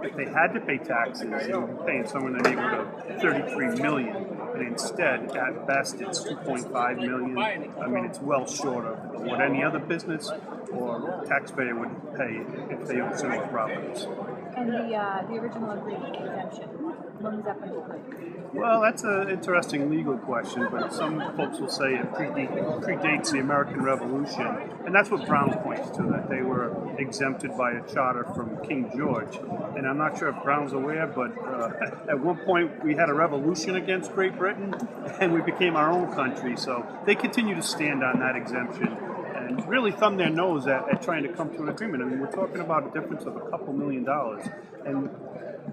if they had to pay taxes, they would be paying somewhere in the neighborhood of 33 million, and instead, at best, it's 2.5 million. I mean, it's well short of what any other business or taxpayer would pay if they own similar properties. And the original agreement exemption, when was that put in place? Well, that's an interesting legal question, but some folks will say it predates the American Revolution, and that's what Brown points to, that they were exempted by a charter from King George. And I'm not sure if Brown's aware, but at one point we had a revolution against Great Britain, and we became our own country, so they continue to stand on that exemption and really thumb their nose at trying to come to an agreement. I mean, we're talking about a difference of a couple $1 million, and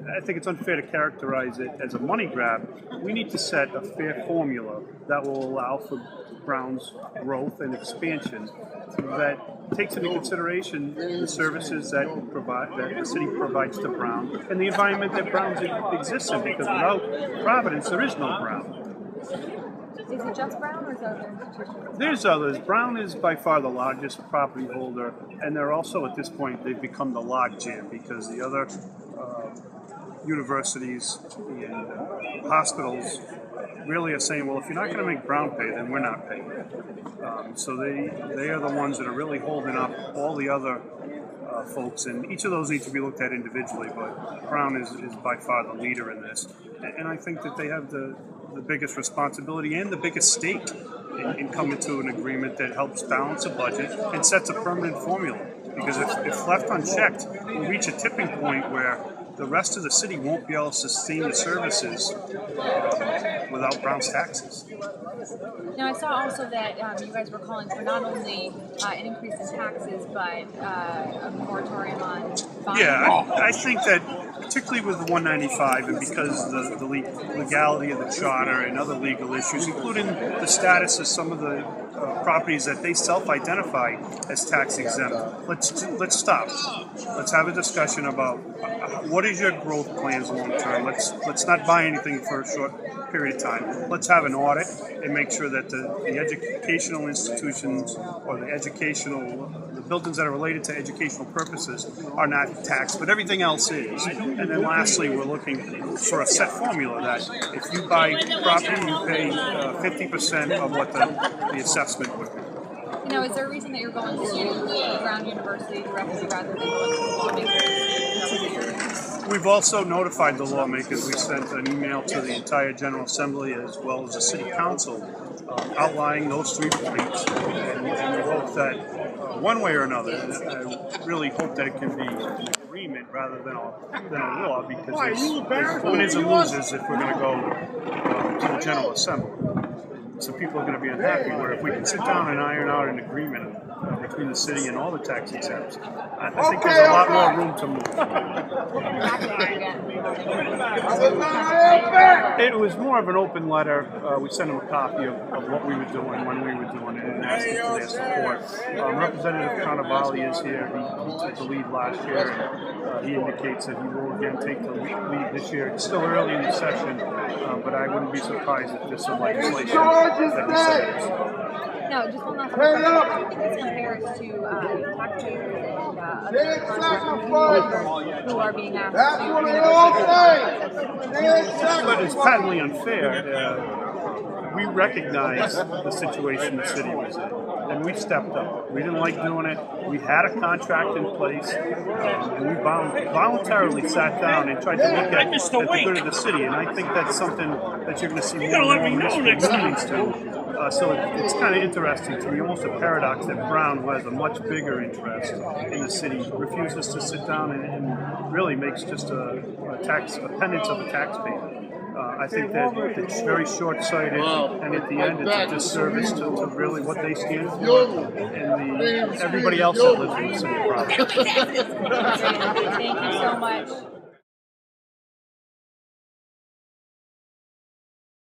I think it's unfair to characterize it as a money grab. We need to set a fair formula that will allow for Brown's growth and expansion that takes into consideration the services that the city provides to Brown and the environment that Brown exists in, because without Providence there is no Brown. Is it just Brown or is there other institutions? There's others. Brown is by far the largest property holder, and they're also, at this point, they've become the logjam because the other universities and hospitals really are saying, well, if you're not going to make Brown pay, then we're not paying. So they are the ones that are really holding up all the other folks, and each of those need to be looked at individually, but Brown is by far the leader in this. And I think that they have the biggest responsibility and the biggest stake in coming to an agreement that helps balance a budget and sets a permanent formula. Because if left unchecked, we'll reach a tipping point where the rest of the city won't be able to sustain the services without Brown's taxes. Now, I saw also that you guys were calling for not only an increase in taxes, but a moratorium on bonds. Yeah, I think that particularly with the 195, and because the legality of the charter and other legal issues, including the status of some of the properties that they self-identify as tax exempt, let's stop. Let's have a discussion about what is your growth plans long term. Let's not buy anything for a short period of time. Let's have an audit and make sure that the educational institutions or the buildings that are related to educational purposes are not taxed, but everything else is. And then lastly, we're looking for a set formula that if you buy property, you pay 50% of what the assessment would be. Now, is there a reason that you're going to Brown University directly rather than going to the lawmakers? We've also notified the lawmakers. We sent an email to the entire General Assembly as well as the City Council outlining those 3 points, and we hope that one way or another, I really hope that it can be an agreement rather than a law, because there's winners and losers if we're going to go to the General Assembly. So people are going to be unhappy, where if we can sit down and iron out an agreement between the city and all the tax exempts, I think there's a lot more room to move. It was more of an open letter. We sent them a copy of what we were doing, when we were doing it, and asking for their support. Representative Carnevale is here. He took the lead last year, and he indicates that he will again take the lead this year. It's still early in the session, but I wouldn't be surprised if there's some legislation that he says. No, just one last question. How do you think this compares to taxpayers and other contractors who are being asked to But it's patently unfair. We recognize the situation the city was in, and we stepped up. We didn't like doing it. We had a contract in place, and we voluntarily sat down and tried to look at the good of the city. And I think that's something that you're going to see more and more municipal unions do. So it's kind of interesting to me, almost a paradox, that Brown, who has a much bigger interest in the city, refuses to sit down and really makes just a penance of a taxpayer. I think that it's very short-sighted, and at the end, it's a disservice to really what they stand for and everybody else that lives in the city of Providence. Thank you so much.